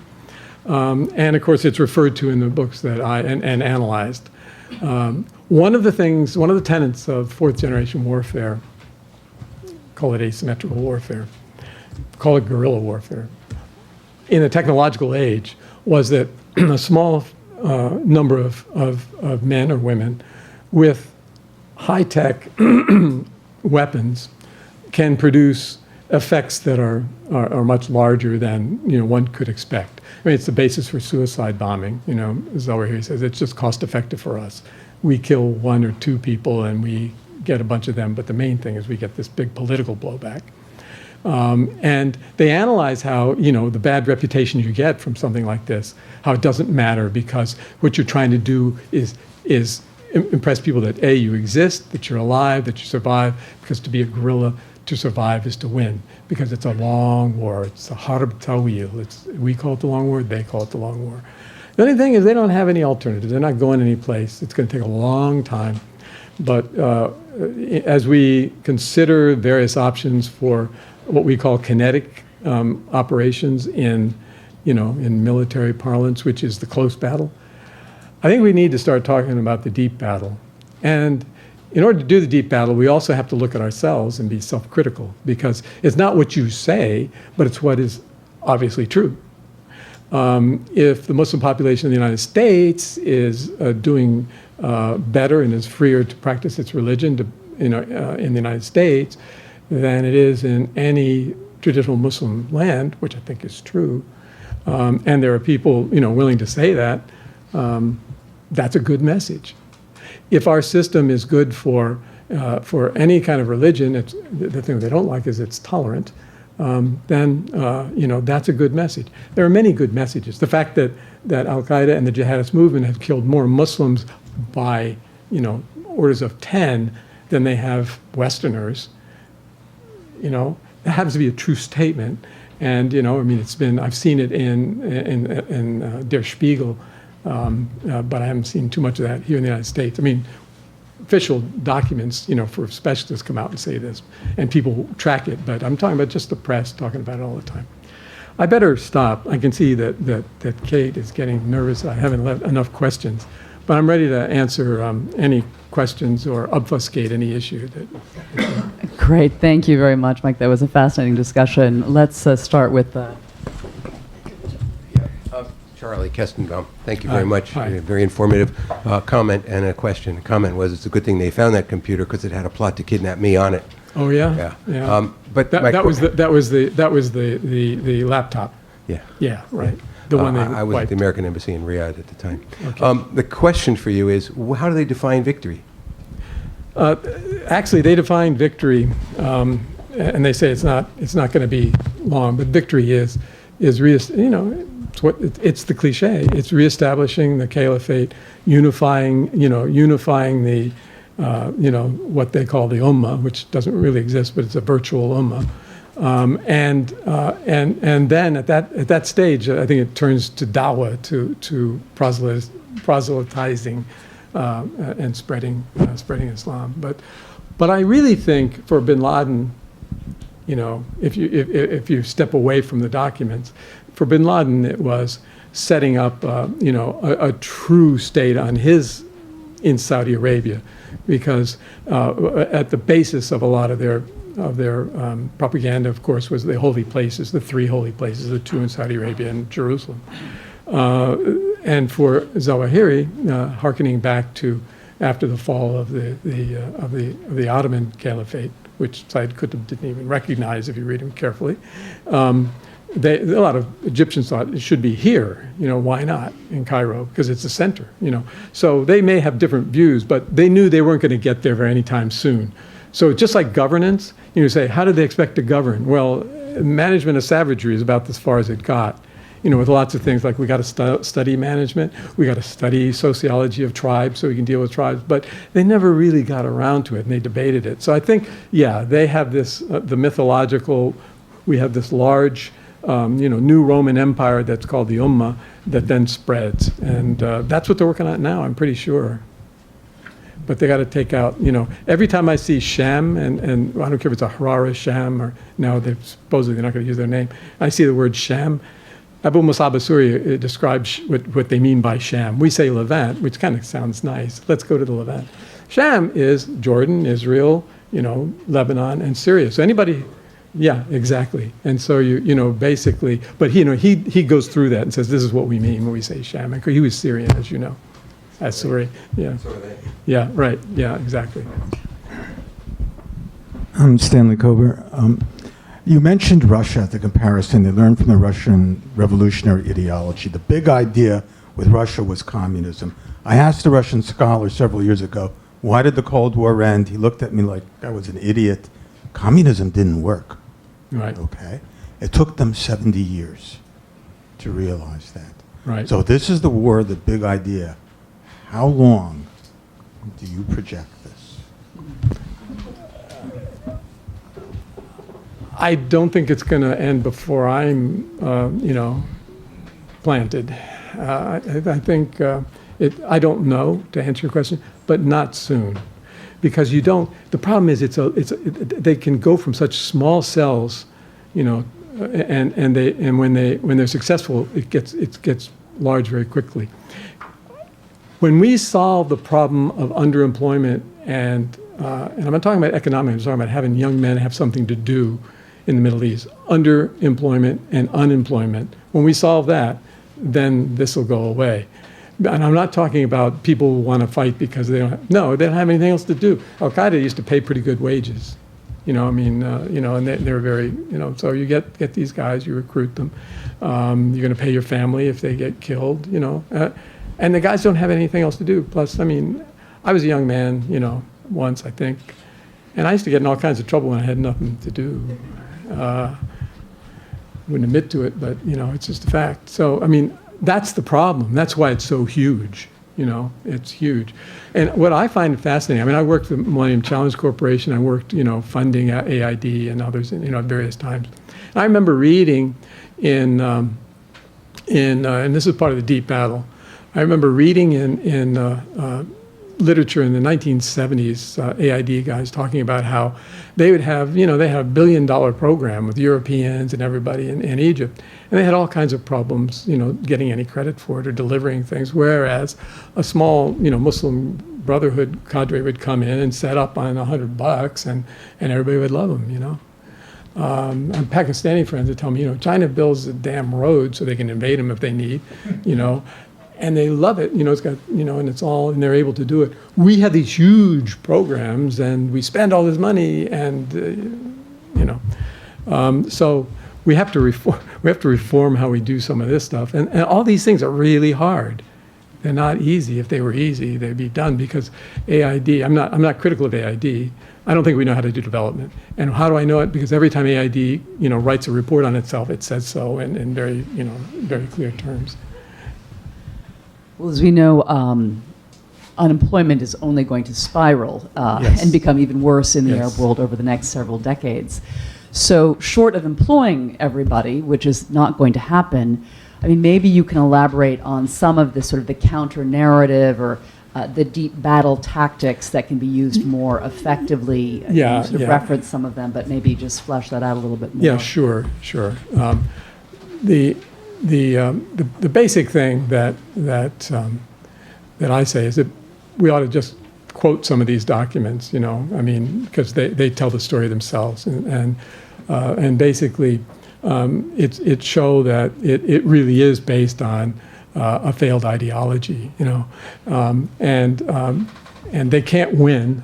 and of course it's referred to in the books that and analyzed. One of the tenets of fourth generation warfare, call it asymmetrical warfare, call it guerrilla warfare, in a technological age, was that a small number of men or women with high-tech weapons can produce effects that are much larger than one could expect. I mean, it's the basis for suicide bombing. As over here he says, it's just cost-effective for us. We kill one or two people and we get a bunch of them, but the main thing is we get this big political blowback. And they analyze how, the bad reputation you get from something like this, how it doesn't matter because what you're trying to do is impress people that A, you exist, that you're alive, that you survive, because to be a guerrilla, to survive is to win, because it's a long war. It's a harb tawil. We call it the long war, they call it the long war. The only thing is they don't have any alternatives. They're not going any place. It's going to take a long time. But as we consider various options for what we call kinetic operations in military parlance, which is the close battle, I think we need to start talking about the deep battle. And in order to do the deep battle, we also have to look at ourselves and be self-critical, because it's not what you say, but it's what is obviously true. If the Muslim population of the United States is doing better and is freer to practice its religion in the United States than it is in any traditional Muslim land, which I think is true, and there are people willing to say that, that's a good message. If our system is good for any kind of religion, the thing they don't like is it's tolerant, then that's a good message. There are many good messages. The fact that Al-Qaeda and the jihadist movement have killed more Muslims by orders of 10 than they have Westerners, that happens to be a true statement. And I've seen it in Der Spiegel. But I haven't seen too much of that here in the United States. I mean, official documents, for specialists come out and say this, and people track it. But I'm talking about just the press talking about it all the time. I better stop. I can see that Kate is getting nervous. I haven't left enough questions, but I'm ready to answer any questions or obfuscate any issue. Great. Thank you very much, Mike. That was a fascinating discussion. Let's start with Charlie Kestenbaum, thank you very much. Hi. A very informative comment and a question. The comment was, it's a good thing they found that computer because it had a plot to kidnap me on it. Oh, yeah? Yeah. But That was the laptop. Yeah. Yeah, right. The one they I was at wiped. the American Embassy in Riyadh at the time. Okay. The question for you is, how do they define victory? Actually, they define victory, and they say it's not going to be long. But victory is it's the cliche. It's reestablishing the caliphate, unifying the what they call the ummah, which doesn't really exist, but it's a virtual ummah. And then at that stage, I think it turns to dawah, to proselytizing and spreading Islam. But I really think for Bin Laden, if you step away from the documents, for Bin Laden it was setting up a true state in Saudi Arabia, because at the basis of a lot of their propaganda, of course, was the holy places, the three holy places, the two in Saudi Arabia and Jerusalem. And for Zawahiri, hearkening back to after the fall of the Ottoman Caliphate, which Said Qutb didn't even recognize if you read him carefully, a lot of Egyptians thought it should be here. Why not in Cairo? Because it's the center. So they may have different views, but they knew they weren't going to get there very anytime soon. So just like governance, you say, how did they expect to govern? Well, management of savagery is about as far as it got. With lots of things like we got to study management, we got to study sociology of tribes so we can deal with tribes, but they never really got around to it, and they debated it. So I think, they have this, the mythological, we have this large, new Roman Empire that's called the Ummah that then spreads. And that's what they're working on now, I'm pretty sure. But they got to take out, every time I see Sham, and I don't care if it's a Harara Sham, or now they're not going to use their name, I see the word Sham. Abu Musab Asuri describes what they mean by Sham. We say Levant, which kind of sounds nice. Let's go to the Levant. Sham is Jordan, Israel, Lebanon, and Syria. So anybody, yeah, exactly. And so basically, but he goes through that and says this is what we mean when we say Sham. And he was Syrian, as you know, Asuri. Yeah. So are they. Yeah. Right. Yeah. Exactly. I'm Stanley Kober. You mentioned Russia, the comparison. They learned from the Russian revolutionary ideology. The big idea with Russia was communism. I asked a Russian scholar several years ago, why did the Cold War end? He looked at me like I was an idiot. Communism didn't work. Right. Okay. It took them 70 years to realize that. Right. So this is the war, the big idea. How long do you project this? I don't think it's going to end before I'm, planted. I think I don't know, to answer your question, but not soon, because the problem is they can go from such small cells, and when they're successful, it gets large very quickly. When we solve the problem of underemployment and I'm not talking about economics, I'm talking about having young men have something to do in the Middle East, underemployment and unemployment. When we solve that, then this will go away. And I'm not talking about people who want to fight because they don't have anything else to do. Al-Qaeda used to pay pretty good wages, and they're very, so you get these guys, you recruit them. You're going to pay your family if they get killed, and the guys don't have anything else to do. Plus, I was a young man, once, I think, and I used to get in all kinds of trouble when I had nothing to do. Wouldn't admit to it, but it's just a fact. So that's the problem. That's why it's so huge. It's huge. And what I find fascinating, I worked for Millennium Challenge Corporation. I worked, funding AID and others, at various times. And I remember reading and this is part of the deep battle. I remember reading in literature in the 1970s, AID guys talking about how they would have, they had $1 billion program with Europeans and everybody in Egypt. And they had all kinds of problems, getting any credit for it or delivering things. Whereas a small, Muslim Brotherhood cadre would come in and set up on $100 and everybody would love them, And Pakistani friends would tell me, China builds a damn road so they can invade them if they need, And they love it, it's got, and it's all, and they're able to do it. We have these huge programs and we spend all this money and, you know. So we have to reform how we do some of this stuff, and all these things are really hard. They're not easy. If they were easy, they'd be done, because AID, I'm not critical of AID. I don't think we know how to do development. And how do I know it? Because every time AID, you know, writes a report on itself, it says so in very, you know, very clear terms. Well, as we know, unemployment is only going to spiral Yes. and become even worse in the Yes. Arab world over the next several decades. So short of employing everybody, which is not going to happen, I mean, maybe you can elaborate on some of the sort of the counter-narrative or the deep battle tactics that can be used more effectively. Yeah, You sort of yeah. reference some of them, but maybe just flesh that out a little bit more. Yeah, sure. The basic thing that I say is that we ought to just quote some of these documents, you know, I mean, because they tell the story themselves, and basically it show that it really is based on a failed ideology, you know, and they can't win,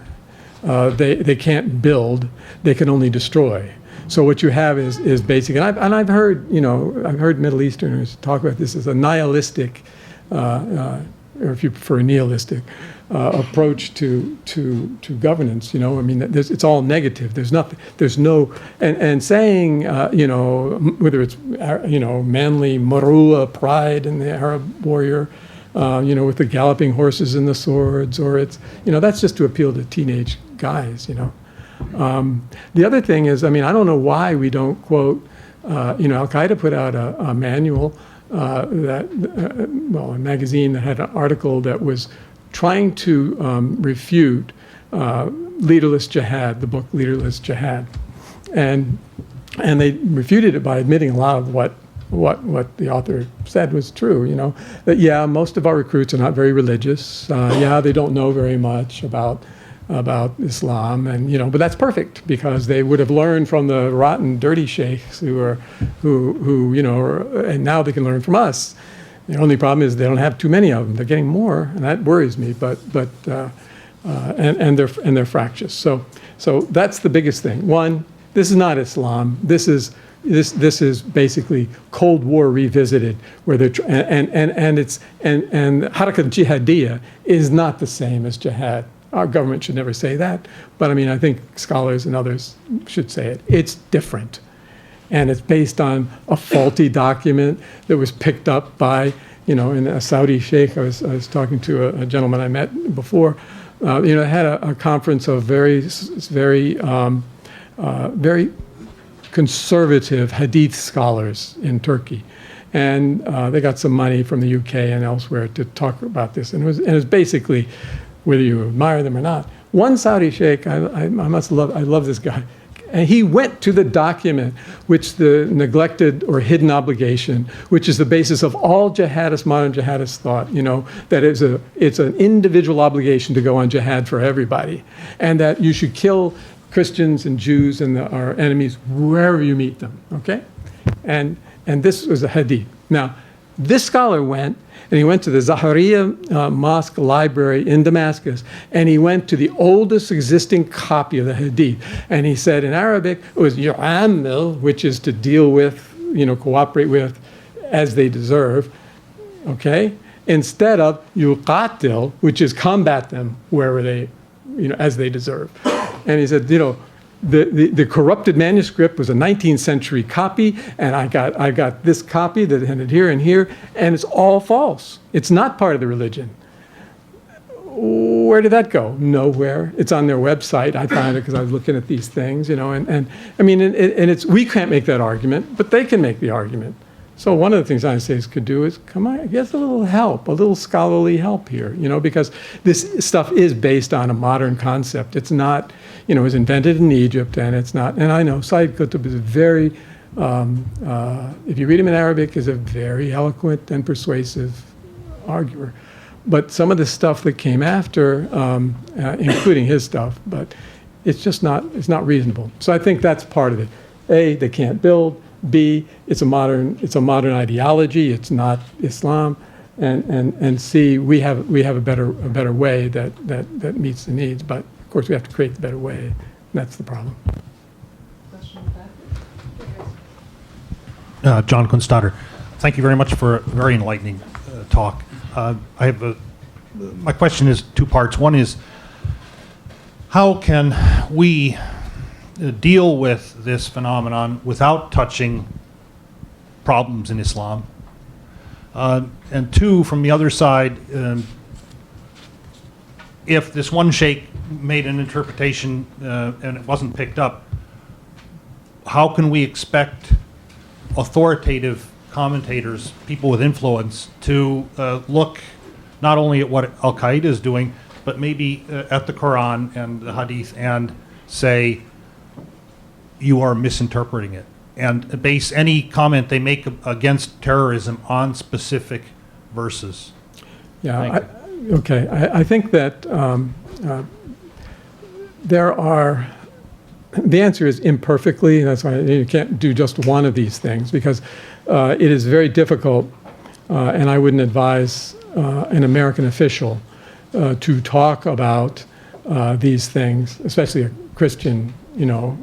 they can't build, they can only destroy. So what you have is basic, and I've heard, you know, I've heard Middle Easterners talk about this as a nihilistic, or if you prefer, a nihilistic approach to governance. You know, I mean, it's all negative. There's nothing. There's no, and saying, you know, whether it's, you know, manly marua, pride in the Arab warrior, you know, with the galloping horses and the swords, or it's, you know, that's just to appeal to teenage guys. You know. The other thing is, I mean, I don't know why we don't quote, you know, Al-Qaeda put out a manual, well, a magazine that had an article that was trying to refute leaderless jihad, the book Leaderless Jihad. And they refuted it by admitting a lot of what the author said was true, you know, that, yeah, most of our recruits are not very religious. Yeah, they don't know very much about Islam, and, you know, but that's perfect, because they would have learned from the rotten, dirty sheikhs who you know, and now they can learn from us. The only problem is they don't have too many of them. They're getting more, and that worries me. And they're fractious. So that's the biggest thing. One, this is not Islam. This is basically Cold War revisited, where they're and Harakat Jihadiyya is not the same as jihad. Our government should never say that, but I mean, I think scholars and others should say it. It's different, and it's based on a faulty document that was picked up by, you know, in a Saudi sheikh. I was talking to a gentleman I met before. You know, had a conference of very conservative Hadith scholars in Turkey, and they got some money from the UK and elsewhere to talk about this, and it was basically, whether you admire them or not. One Saudi sheikh, I love this guy. And he went to the document, which the neglected or hidden obligation, which is the basis of all jihadists, modern jihadist thought, you know, that it's an individual obligation to go on jihad for everybody. And that you should kill Christians and Jews and our enemies wherever you meet them, okay? And this was a hadith. Now, this scholar went, and he went to the Zahariya Mosque Library in Damascus, and he went to the oldest existing copy of the Hadith. And he said in Arabic, it was yu'ammil, which is to deal with, you know, cooperate with as they deserve, okay? Instead of yuqatil, which is combat them wherever they, you know, as they deserve. And he said, you know, the corrupted manuscript was a 19th century copy, and I got this copy that had it here and here, and it's all false. It's not part of the religion. Where did that go? Nowhere. It's on their website. I found it because I was looking at these things, you know, and I mean, and it's, we can't make that argument, but they can make the argument. So one of the things ISAs could do is come on, get a little help, a little scholarly help here, you know, because this stuff is based on a modern concept. It's not, you know, it was invented in Egypt, and it's not, and I know Said Qutb is very, if you read him in Arabic, is a very eloquent and persuasive arguer. But some of the stuff that came after, including his stuff, but it's just not, it's not reasonable. So I think that's part of it. A, they can't build. B, it's a modern ideology. It's not Islam, and C, we have a better way that meets the needs. But of course, we have to create the better way. That's the problem. Question John Kunstadter. Thank you very much for a very enlightening talk. My question is two parts. One is, how can we deal with this phenomenon without touching problems in Islam? And two, from the other side, if this one sheikh made an interpretation and it wasn't picked up, how can we expect authoritative commentators, people with influence, to look not only at what Al-Qaeda is doing, but maybe at the Quran and the Hadith and say, you are misinterpreting it, and base any comment they make against terrorism on specific verses? Yeah, I think that there are, the answer is imperfectly. That's why you can't do just one of these things, because it is very difficult, and I wouldn't advise an American official to talk about these things, especially a Christian,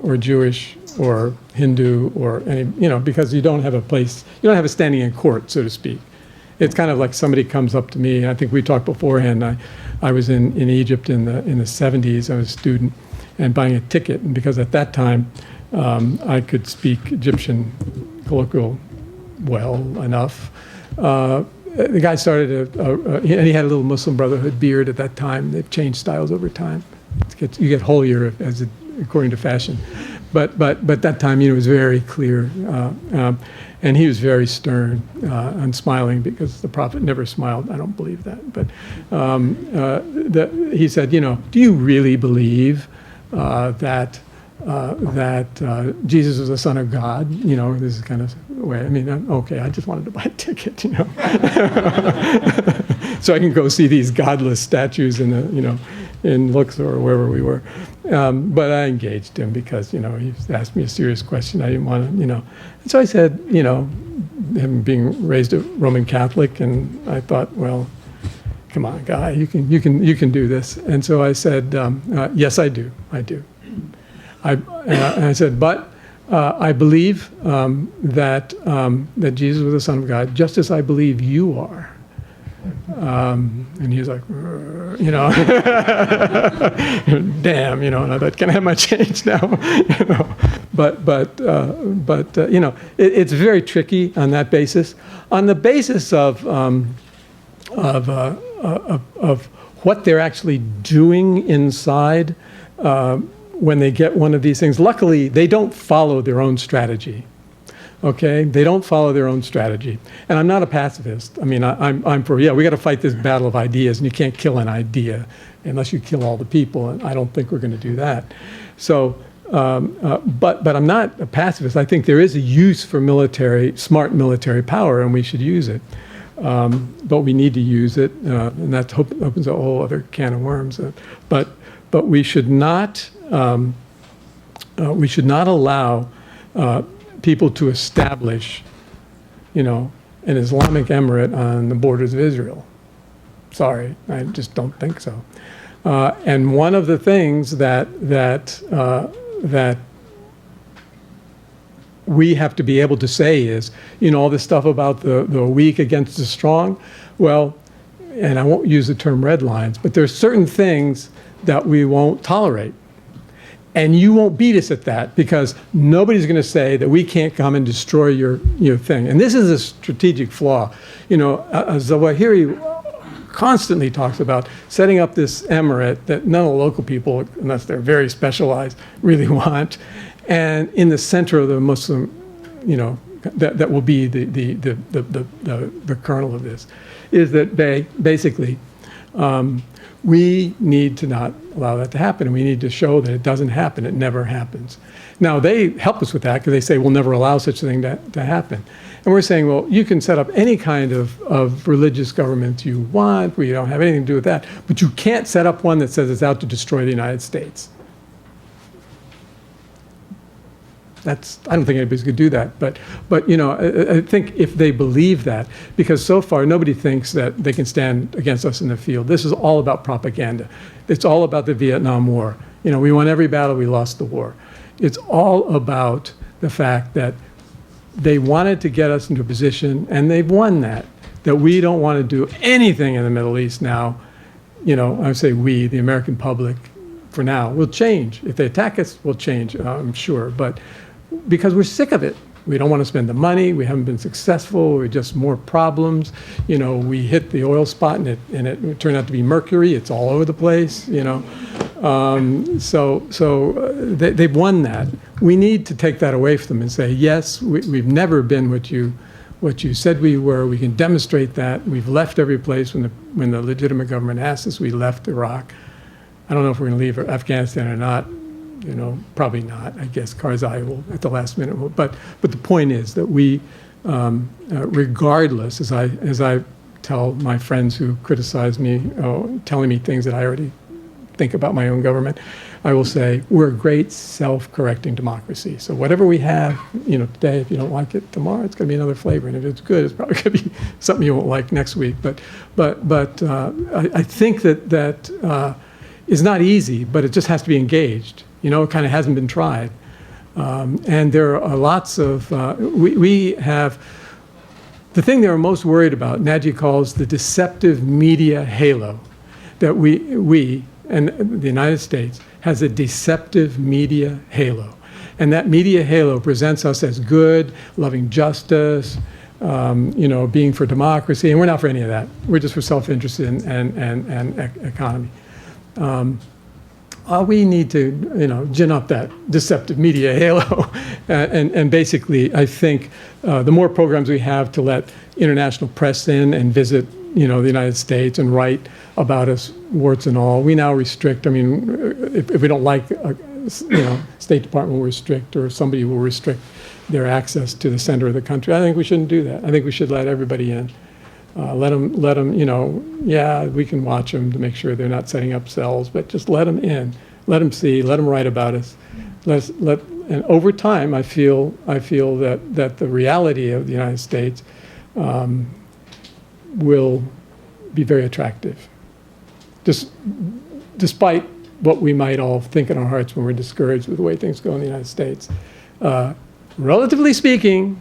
or Jewish or Hindu or any, because you don't have a place, you don't have a standing in court, so to speak. It's kind of like somebody comes up to me. I think we talked beforehand. I was in Egypt in the 70s. I was a student and buying a ticket, and because at that time I could speak Egyptian colloquial well enough. The guy started and he had a little Muslim Brotherhood beard at that time. They've changed styles over time. You get holier according to fashion, but that time, it was very clear, and he was very stern and smiling, because the Prophet never smiled. I don't believe that, but he said, do you really believe that Jesus was the Son of God? This is kind of way. I mean, okay, I just wanted to buy a ticket, so I can go see these godless statues in the, in Luxor or wherever we were. But I engaged him because, he asked me a serious question. I didn't want to, And so I said, him being raised a Roman Catholic, and I thought, well, come on, guy, you can do this. And so I said, yes, I do. And I said, but I believe that Jesus was the Son of God, just as I believe you are. And he was like, damn, and I thought, can I have my change now? But it's very tricky on that basis. On the basis of what they're actually doing inside when they get one of these things. Luckily, they don't follow their own strategy. Okay, they don't follow their own strategy, and I'm not a pacifist. I mean, I'm for, we got to fight this battle of ideas, and you can't kill an idea unless you kill all the people, and I don't think we're going to do that. So, but I'm not a pacifist. I think there is a use for smart military power, and we should use it. But we need to use it, and that opens a whole other can of worms. But we should not allow people to establish, an Islamic emirate on the borders of Israel. Sorry, I just don't think so. And one of the things that we have to be able to say is, all this stuff about the weak against the strong. Well, and I won't use the term red lines, but there's certain things that we won't tolerate. And you won't beat us at that, because nobody's going to say that we can't come and destroy your thing. And this is a strategic flaw. Zawahiri constantly talks about setting up this emirate that none of the local people, unless they're very specialized, really want. And in the center of the Muslim, that will be the kernel of this, is that they basically. We need to not allow that to happen, and we need to show that it doesn't happen. It never happens. Now, they help us with that, because they say we'll never allow such a thing to happen. And we're saying, well, you can set up any kind of religious government you want. We don't have anything to do with that. But you can't set up one that says it's out to destroy the United States. I don't think anybody's going to do that. But I think if they believe that, because so far nobody thinks that they can stand against us in the field. This is all about propaganda. It's all about the Vietnam War. We won every battle, we lost the war. It's all about the fact that they wanted to get us into a position, and they've won that we don't want to do anything in the Middle East now. I say we, the American public, for now, will change. If they attack us, we'll change, I'm sure. But because we're sick of it. We don't want to spend the money. We haven't been successful. We're just more problems. We hit the oil spot and it turned out to be mercury. It's all over the place. So they've won that. We need to take that away from them and say, yes, we've never been what you said we were. We can demonstrate that. We've left every place when the legitimate government asked us. We left Iraq. I don't know if we're going to leave Afghanistan or not. Probably not. I guess Karzai will at the last minute. But the point is that we, regardless, as I tell my friends who criticize me, telling me things that I already think about my own government, I will say we're a great self-correcting democracy. So whatever we have, today, if you don't like it tomorrow, it's going to be another flavor, and if it's good, it's probably going to be something you won't like next week. But I think that is not easy, but it just has to be engaged. It kind of hasn't been tried. And there are lots of, we have, the thing they're most worried about, Nagy calls the deceptive media halo, that we and the United States has a deceptive media halo. And that media halo presents us as good, loving justice, being for democracy, and we're not for any of that. We're just for self-interest and economy. We need to, gin up that deceptive media halo, and basically, I think the more programs we have to let international press in and visit, the United States and write about us, warts and all. We now restrict. I mean, if we don't like, State Department will restrict, or somebody will restrict their access to the center of the country. I think we shouldn't do that. I think we should let everybody in. Let them, yeah, we can watch them to make sure they're not setting up cells, but just let them in, let them see, let them write about us. And over time, I feel that the reality of the United States will be very attractive. Just despite what we might all think in our hearts when we're discouraged with the way things go in the United States. Relatively speaking,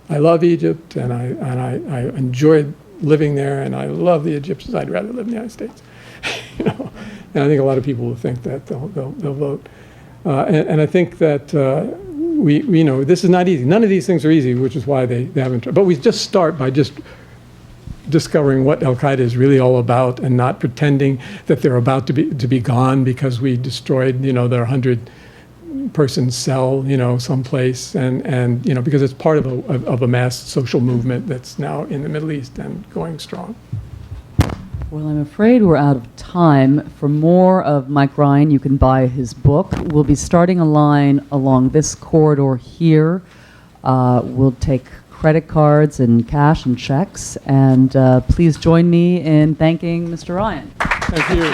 I love Egypt, and I enjoyed living there, and I love the Egyptians. I'd rather live in the United States, And I think a lot of people will think that they'll vote. And I think that this is not easy. None of these things are easy, which is why they haven't tried. But we just start by just discovering what Al-Qaeda is really all about, and not pretending that they're about to be gone because we destroyed, their 100-person cell, someplace, and because it's part of a mass social movement that's now in the Middle East and going strong. Well, I'm afraid we're out of time. For more of Mike Ryan, you can buy his book. We'll be starting a line along this corridor here. We'll take credit cards and cash and checks. And please join me in thanking Mr. Ryan. Thank you.